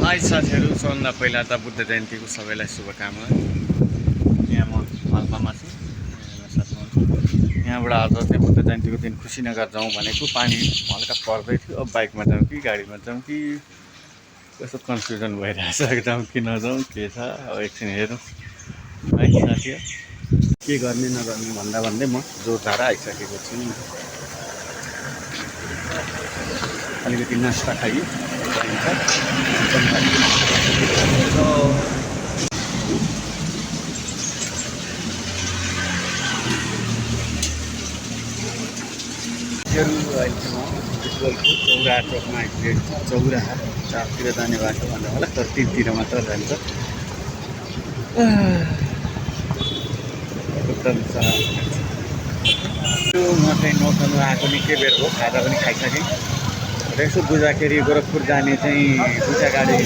High साथीहरू, सबभन्दा पहिला त बुद्ध जयन्तीको सबैलाई शुभकामना। यहाँ म मालपामा छु, यहाँबाट आज चाहिँ बुद्ध जयन्तीको दिन कुशीनगर जाउँ भनेको। पानी हल्का पर्दै थियो। अब बाइकमा जाउँ कि गाडीमा जाउँ कि कस्तो कन्फ्युजन भइरहेछ, जाउँ कि नजाउँ के छ। अब एकछिन हेरौँ है साथीहरू, के गर्ने नगर्ने भन्दा भन्दै म जोरदार आइसकेको छु। अलिकति नास्ता खाइयो अहिले म बुटवलको चौराहा चोकमा आइपुगेको छु। चौराहा चारतिर जाने बाटो भन्दा होला, तर तिनतिर मात्र जान्छ। एकदम म चाहिँ नौतन्नु आएको निकै बेर भयो, खाजा पनि खाइसकेँ। यसो बुझ्दाखेरि गोरखपुर जाने चाहिँ दुईवटा गाडी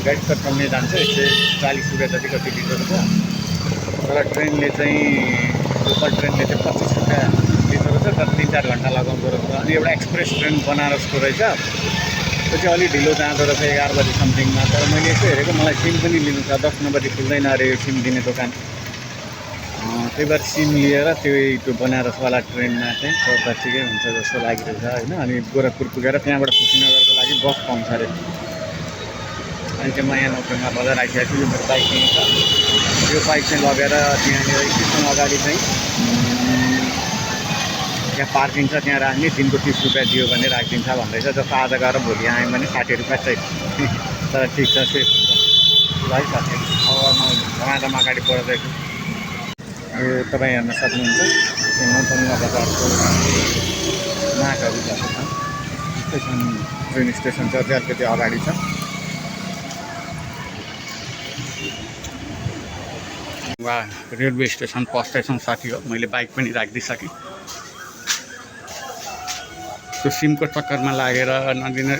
कन्फर्मले जान्छ, 140 रुपियाँ जति कति लिटर छ। तर ट्रेनले चाहिँ लोकल ट्रेनले चाहिँ 25 रुपियाँ लिटर छ, तर 3-4 घन्टा लगाउँदो रहेछ। अनि एउटा एक्सप्रेस ट्रेन बनारसको रहेछ, त्यो चाहिँ अलिक ढिलो जाँदो रहेछ 11 बजी समथिङमा। तर मैले यसो हेरेको, मलाई सिम पनि लिनु छ, 10 बजी खुल्दैन अरे यो सिम दिने दोकान। त्यही भएर सिम लिएर त्यो बनारसवाला ट्रेनमा चाहिँ चढ्दा ठिकै हुन्छ जस्तो लागिरहेछ होइन। अनि गोरखपुर पुगेर त्यहाँबाट कुशीनगरको लागि बस पाउँछ अरे। अनि चाहिँ म यहाँ नौतन्नुमा बजार आइसकेको छु। यो मेरो बाइक पनि छ, यो बाइक चाहिँ लगेर त्यहाँनिर स्टेसन अगाडि चाहिँ त्यहाँ पार्किङ छ, त्यहाँ राख्ने। दिनको 30 रुपियाँ दियो भने राखिदिन्छ भन्दैछ। जस्तो आज गएर भोलि आएँ भने 60 रुपियाँ चाहिँ तर ठिक छ, सेफ हुन्छ ल है साथीहरू। अब म धमाधम अगाडि बढ्दैछु। यो तपाईँ हेर्न सक्नुहुन्छ, नौतन्नु बजारको माटहरू भएको छ। स्टेसन, ट्रेन स्टेसन चाहिँ अलिकति अगाडि छ। वा, रेलवे स्टेसन पस्दैछौँ साथी हो। मैले बाइक पनि राखिदिइसकेँ। त्यो सिमको चक्करमा लागेर नदिने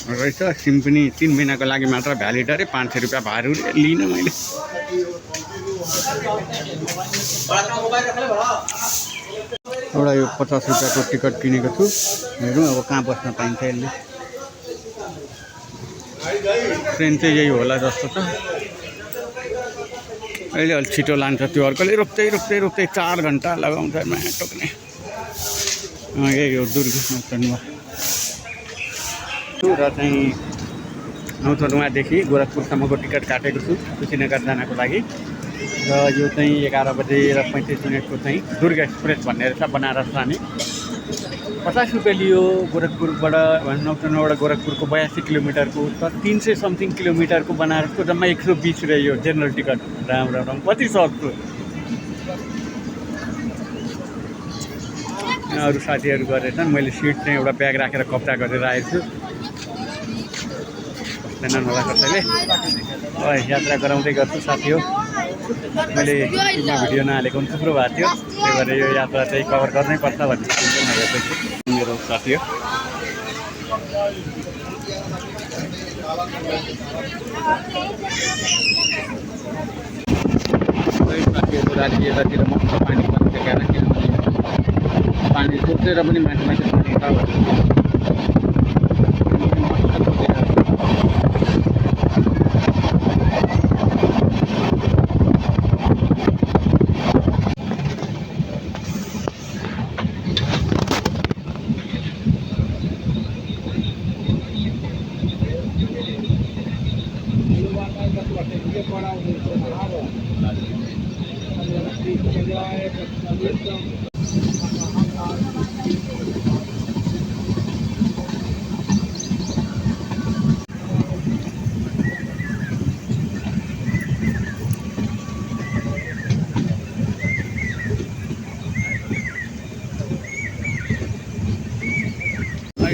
रहेछ। सिम पनि 3 महिनाको लागि मात्र भ्यालिड अरे, 500 रुपियाँ भारू लिनँ मैले। एउटा यो 50 रुपियाँको टिकट किनेको छु। हेरौँ अब कहाँ बस्न पाइन्छ यसले। ट्रेन चाहिँ यही होला जस्तो छ। अहिले अलिक छिटो लान्छ, त्यो अर्कोले रोक्दै 4 घन्टा लगाउँछ टोक्ने। यही हो दुर्ग नौतन्नुमा। र चाहिँ नौतन्नुमादेखि गोरखपुरसम्मको टिकट काटेको छु कुशीनगर जानको लागि। र यो चाहिँ 11 बजे र 35 मिनटको चाहिँ दुर्ग एक्सप्रेस भन्ने रहेछ, बनारस जाने। 50 रुपियाँ लियो गोरखपुरबाट, नौतन्नुबाट गोरखपुरको 82 किलोमिटरको। तर 300 समथिङ किलोमिटरको बनारसको जम्मा 120 रह्यो जेनरल टिकट। राम कति सक्छु। अरू साथीहरू गरेछन्, मैले सिट चाहिँ एउटा ब्याग राखेर कब्जा गरेर आएको छु। बस्दैनन् होला कसैले। यात्रा गराउँदै गर्छु साथी हो। मैले युट्युबमा भिडियो नहालेको पनि थुप्रो भएको थियो, त्यही भएर यो यात्रा चाहिँ कभर गर्नै पर्छ भन्ने हेर्दैछु। मेरो साथी हो। साथीहरू राति यतातिर मस्त पानी परेको कारण, किनभने पानी सोचेर पनि माथि पानी छ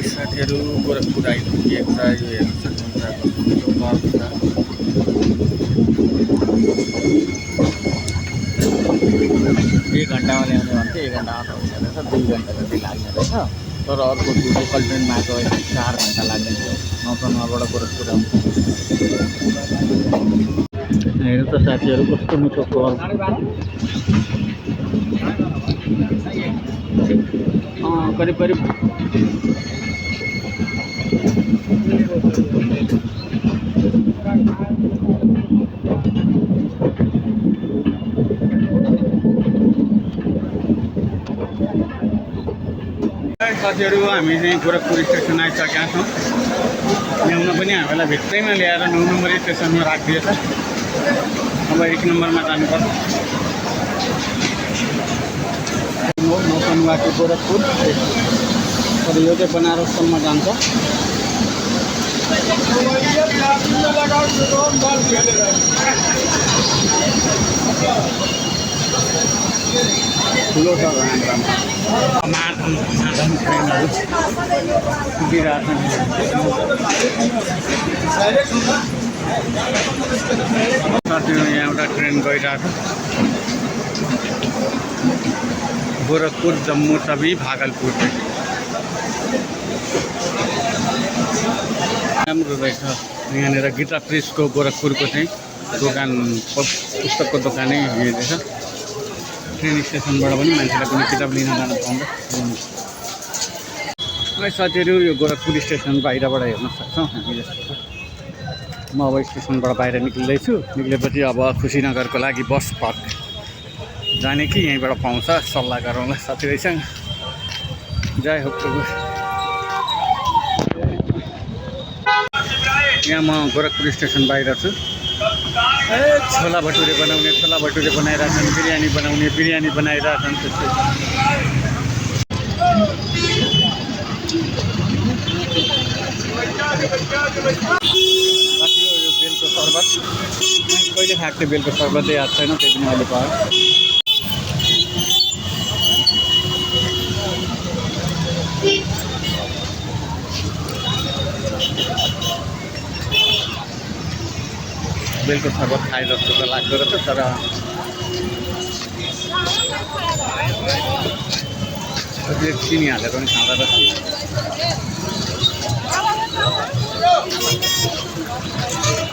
साथीहरू। गोरखपुर आइपुगेको छ। यो हेर्न सक्नुहुन्छ, यो पार्क छ। 1 घन्टामा ल्याउने भन्थे, 1 घन्टामा त हुँदैन रहेछ, 2 घन्टा जति लाग्ने रहेछ। तर अर्को लोकल ट्रेनमा आएको 4 घन्टा लाग्ने थियो नौतन्नुबाट गोरखपुर आउँछ। हेर्नु त साथीहरू, कस्तो मिठो कल। करिब साथीहरू हामी चाहिँ गोरखपुर स्टेसन आइसकेका छौँ। ल्याउन पनि हामीलाई भित्रैमा ल्याएर 9 नम्बर स्टेसनमा राखिदिएछ। अब 1 नम्बरमा जानुपर्छ। नौतनुवाको गोरखपुर तर यो चाहिँ बनारससम्म जान्छ। ठुलो छ साधारण ट्रेनहरू पुगिरहेछन्। साथीहरू यहाँ एउटा ट्रेन गइरहेछ गोरखपुर जम्मू तवी भागलपुर। राम्रो रहेछ यहाँनिर गीता प्रेसको गोरखपुरको चाहिँ दोकान पुस्तकको दोकानै हेरेछ। ट्रेन स्टेसनबाट पनि मान्छेलाई कुनै किताब लिन जान पाउँछ। साथीहरू यो गोरखपुर स्टेसन बाहिरबाट हेर्न सक्छौँ हामी। म अब स्टेसनबाट बाहिर निक्लिँदैछु। निक्लेपछि अब खुसीनगरको लागि बस पार्क जाने कि यहीँबाट पाउँछ सल्लाह गरौँला साथीहरूसँग। जय हो प्रभु। यहाँ म गोरखपुर स्टेसन बाहिर छु। छोला भटुरे बनाउने छोला भटुरे बनाइरहेछन्। बिरयानी बनाउने बिरयानी बनाइरहेछन्। त्यस्तै यो बेलको शरबत कहिले खाएको थिएँ। बेलको शरबतै याद छैन, त्यही पनि अहिले पाएँ। बेलको शरबत खाए जस्तो त लाग्दो रहेछ तर चिनी हालेर पनि खाँदा रहेछ।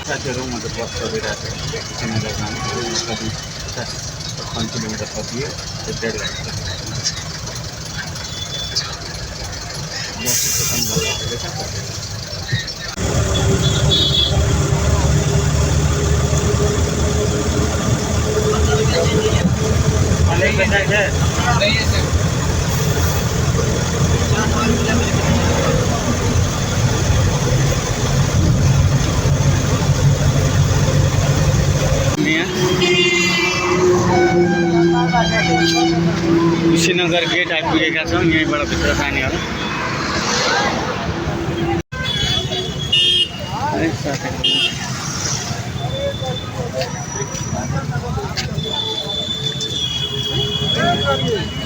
साथीहरू म त बस चढिरहेको छु। 5 किलोमिटर सकियो। 1.5 घन्टा बस स्टेसन भइरहेको छ। कुशीनगर गेट आइपुगेका छौँ। यहीँबाट भित्र जाने हो।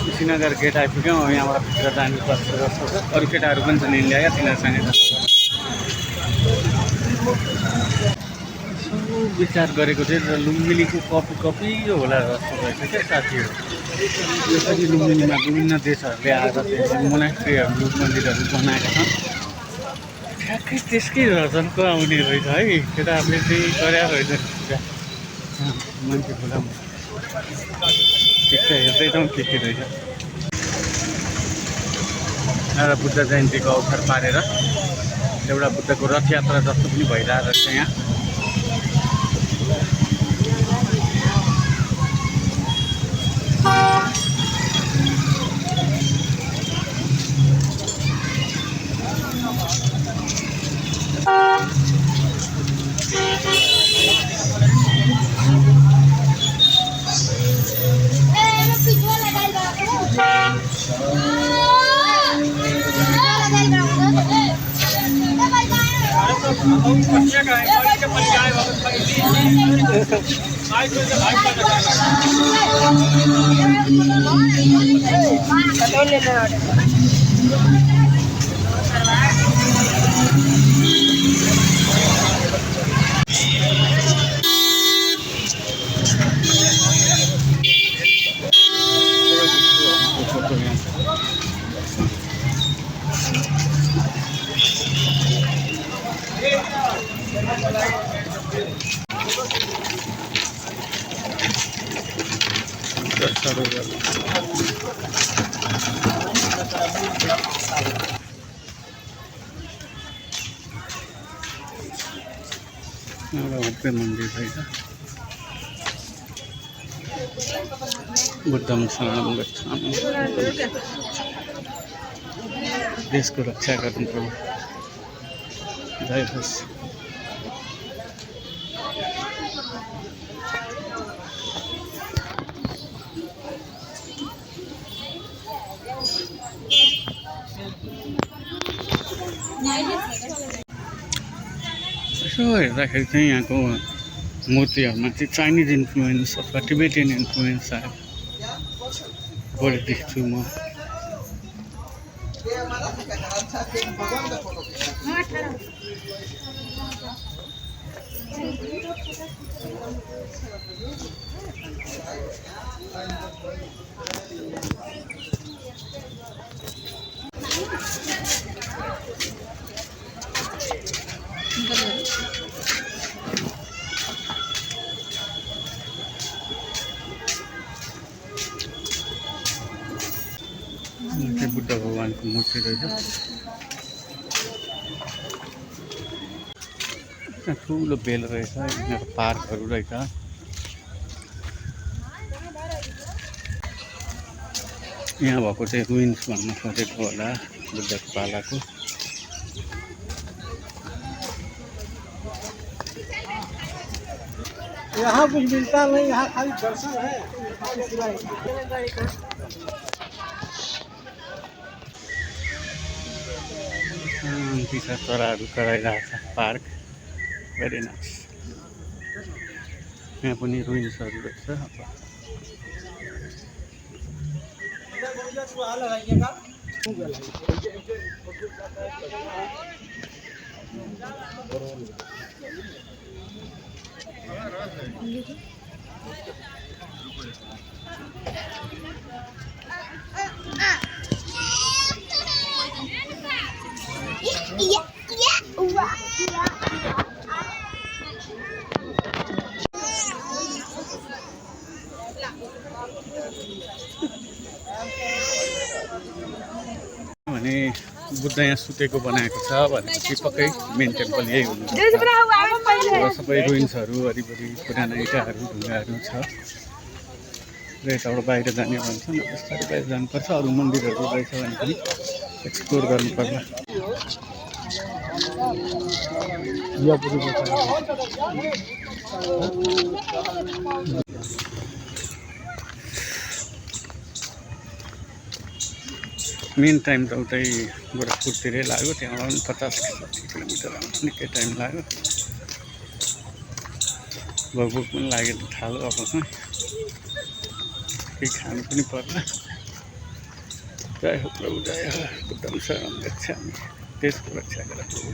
कुशीनगर गेट आइपुग्यौँ। यहाँबाट भित्र जानुपर्छ जस्तो छ। अरू केटाहरू पनि छन् इन्डियाका, तिनीहरूसँग विचार गरेको थिएँ र लुम्बिनीको कपी यो होला जस्तो रहेछ क्या साथीहरू। यो पनि लुम्बिनीमा विभिन्न देशहरूले आएर चाहिँ मोनास्ट्रीहरू मन्दिरहरू बनाएका छन्। ठ्याक्कै त्यसकै भर्जनको आउने रहेछ है। केटाहरूले चाहिँ गरेर रहेछ मान्छे खोला ठिक छ। हेर्दै जाउँ के रहेछ। र बुद्ध जयन्तीको अवसर पारेर एउटा बुद्धको रथ यात्रा जस्तो पनि भइरहेको रहेछ यहाँ। मंदिर है बुद्धं शरणं गच्छामि। देशको रक्षा गर्नु प्रभु। जय होस्। यसो हेर्दाखेरि चाहिँ यहाँको मूर्तिहरूमा चाहिँ चाइनिज इन्फ्लुएन्स अथवा टिबेटियन इन्फ्लुएन्स बढी देख्छु म। बुद्ध भगवानको मूर्ति रहेछ। ठुलो बेल रहेछ, यहाँको पार्कहरू रहेछ। यहाँ भएको चाहिँ रुइन्स भन्न खोजेको होला बुद्धको पालाको। यहाँ कुछ मिलता नहीं, यहाँ खाली दर्शन है। शान्ति छ, चराहरू कराइरहेको छ। Park very nice. यहाँ पनि रुइन्सहरू रहेछ। भने बुद्ध यहाँ सुतेको बनाएको छ भनेपछि पक्कै मेन टेम्पल यही हुनुहुन्छ। सबै रुइन्सहरू वरिपरि पुराना इँटाहरू ढुङ्गाहरू छ र यताबाट बाहिर जाने भन्छन्। बिस्तारै बाहिर जानुपर्छ। अरू मन्दिरहरू रहेछ भने पनि एक्सप्लोर गर्नुपर्ला। मेन टाइम त उतै गोरखपुरतिरै लाग्यो। त्यहाँबाट पनि 50-60 किलोमिटर आउनु निकै टाइम लाग्यो। भोक पनि लाग्यो थालो। अब केही खानु पनि पर्ला। जय हो प्रभु, जय हो। बुद्धं शरणं गच्छामि। देशको रक्षा गर प्रभु।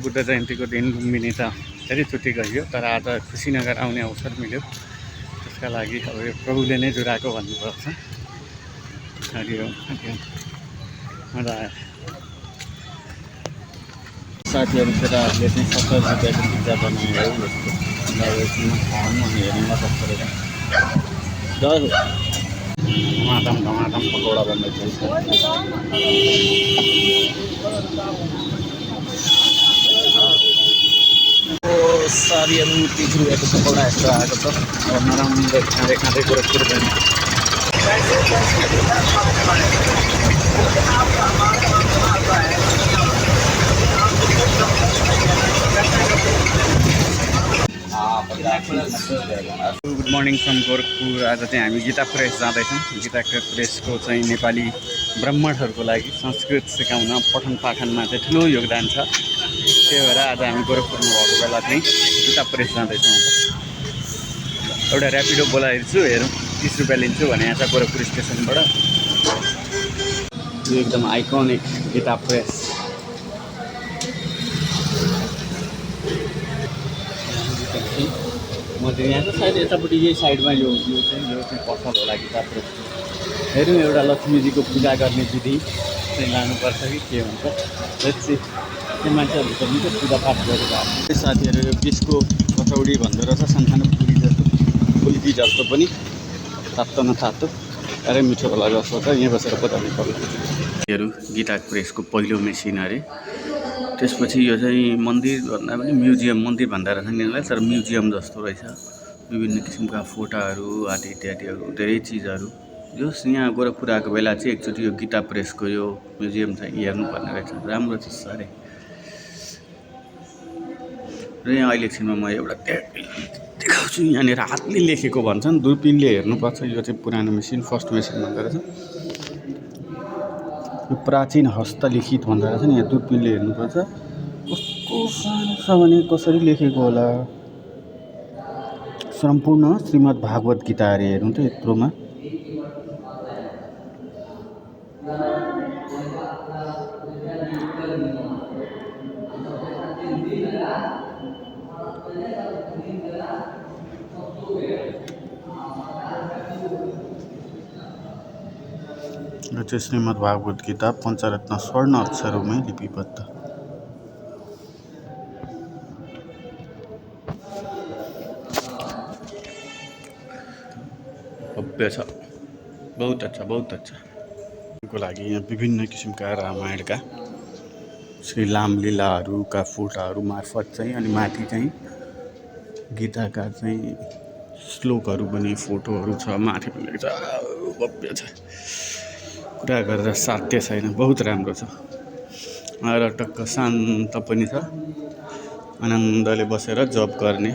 बुद्ध जयन्तीको दिन लुम्बिनी त धेरैचोटि गइयो, तर आज कुशीनगर आउने अवसर मिल्यो। त्यसका लागि अब यो प्रभुले नै जुराएको भन्नुपर्छ। हरिओम हरिओम। मजा आयो। साथीहरूले चाहिँ 70 रुपियाँको पिज्जा बनायो है। यस्तो खानु अनि हेर्नुमा कस्तो रहेछ। जय हो। धमाधम पकौडा बन्दैछ। साथीहरू 30 रुपियाँको पकौडा यस्तो आएको छ। अब नराम्रो खाँदै खाँदै गोरखपुर जाने। Good morning from Gorakhpur. आज चाहिँ हामी गीता प्रेस जाँदैछौँ। गीता प्रेसको चाहिँ नेपाली ब्राह्मणहरूको लागि संस्कृत सिकाउन पठन पाठनमा चाहिँ ठुलो योगदान छ। त्यही भएर आज हामी गोरखपुरमा भएको बेला चाहिँ गीता प्रेस जाँदैछौँ। एउटा ऱ्यापिडो बोलाएको छु, हेरौँ 30 रुपियाँ लिन्छु भने यहाँ छ गोरखपुर स्टेसनबाट। यो एकदम आइकोनिक गीता प्रेस। म चाहिँ यहाँ त सायद यतापट्टि यही साइडमा यो चाहिँ पसल होला गीता प्रेस। हेरौँ एउटा लक्ष्मीजीको पूजा गर्ने विधि चाहिँ लानुपर्छ कि के हुन्छ। त्यसपछि त्यो मान्छेहरूले त निकै पूजापाठ गरेको हुन्छ। साथीहरू यो बिचको कचौडी भन्दो रहेछ। सानसानो पुल्की जस्तो पनि तातो न तातो साह्रै मिठो होला जस्तो छ। यहाँ बसेर बताउनु पर्ला। गीता प्रेसको पहिलो मेसिन अरे। त्यसपछि यो चाहिँ मन्दिर भन्दा पनि म्युजियम, मन्दिर भन्दा रहेछ यिनीहरूलाई, तर म्युजियम जस्तो रहेछ। विभिन्न किसिमका फोटाहरू आदि इत्यादिहरू धेरै चिजहरू जस यहाँ गोरखपुर आएको बेला चाहिँ एकचोटि यो गीता प्रेसको यो म्युजियम चाहिँ हेर्नुपर्ने रहेछ, राम्रो छ साह्रै। र यहाँ अहिले एकछिनमा म एउटा देखाउँछु। यहाँनिर हातले लेखेको भन्छन्, दूरबीनले हेर्नुपर्छ। यो चाहिँ पुरानो मेसिन, फर्स्ट मेसिन भन्दो रहेछ। यो प्राचीन हस्तलिखित भन्दो रहेछ नि, यहाँ दूरबीनले हेर्नुपर्छ। कस्तो सानो छ भने कसरी लेखेको होला। सम्पूर्ण श्रीमद् भागवत गीता अरे हेर्नु त यत्रोमा। यो चाहिँ श्रीमद् भागवत गीता पञ्चरत्न स्वर्ण अक्षरमै लिपिबद्ध। भव्य छ, बहुत अच्छा, बहुत अच्छा। को लागि यहाँ विभिन्न किसिमका रामायणका श्री लामलीलाहरूका फोटाहरू मार्फत चाहिँ, अनि माथि चाहिँ गीताका चाहिँ श्लोकहरू पनि फोटोहरू छ, माथि पनि लेख्छ। भव्य छ, कुरा गरेर साध्य छैन, बहुत राम्रो छ। र टक्क शान्त पनि छ, आनन्दले बसेर जप गर्ने।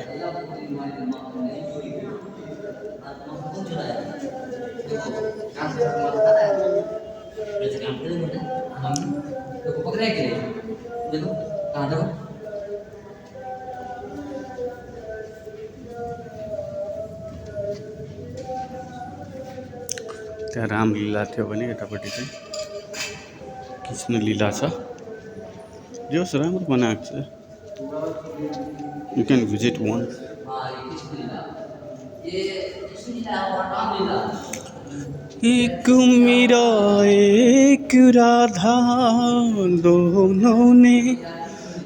त्यहाँ रामलीला थियो भने यतापट्टि चाहिँ कृष्ण लीला छ। जो राम्रो बनाएको छ। You can visit one. एक मीरा एक राधा दोनों ने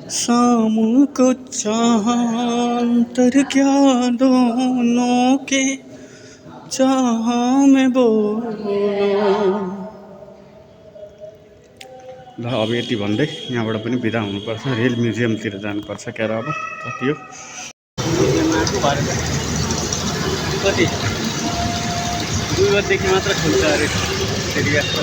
शाम को चांतर क्या दोनों के चाह में बोलो। ल अब यति भन्दै यहाँबाट पनि बिदा हुनुपर्छ, रेल म्युजियमतिर जानुपर्छ। क्या र अब कति हो कति 2 बजेदेखि मात्र खुल्छ अरे फेरि यस्तो